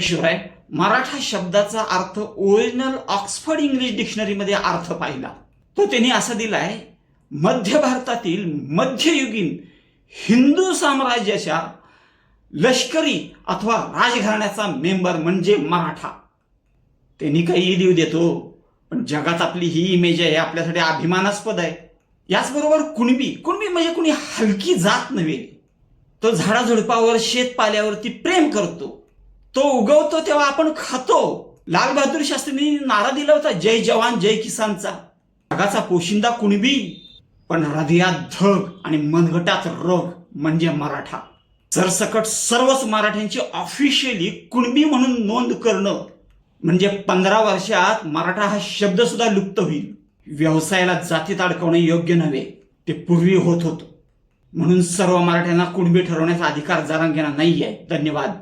शिवाय मराठा शब्दाचा अर्थ ओरिजिनल ऑक्सफर्ड इंग्लिश डिक्शनरीमध्ये अर्थ पाहिला तो त्यांनी असा दिलाय, मध्य भारतातील मध्ययुगीन हिंदू साम्राज्याच्या लष्करी अथवा राजघराण्याचा मेंबर म्हणजे मराठा. त्यांनी काही देऊ देतो, पण जगात आपली ही इमेज आहे, आपल्यासाठी अभिमानास्पद आहे. याचबरोबर कुणबी म्हणजे कुणी हलकी जात नव्हे. तो झाडाझुडपावर शेतपाल्यावरती प्रेम करतो, तो उगवतो तेव्हा आपण खातो. लाल बहादूर शास्त्रींनी नारा दिला होता, जय जवान जय किसानचा. जगाचा पोशिंदा कुणबी, पण हृदयात धग आणि मनगटात रोग म्हणजे मराठा. सरसकट सर्वच मराठ्यांची ऑफिशियली कुणबी म्हणून नोंद करणं म्हणजे 15 वर्षात मराठा हा शब्द सुद्धा लुप्त होईल. व्यवसायाला जातीत अडकवणे योग्य नव्हे, ते पूर्वी होत होतं. म्हणून सर्व मराठ्यांना कुणबी ठरवण्याचा अधिकार जरांगेंना नाहीये. धन्यवाद.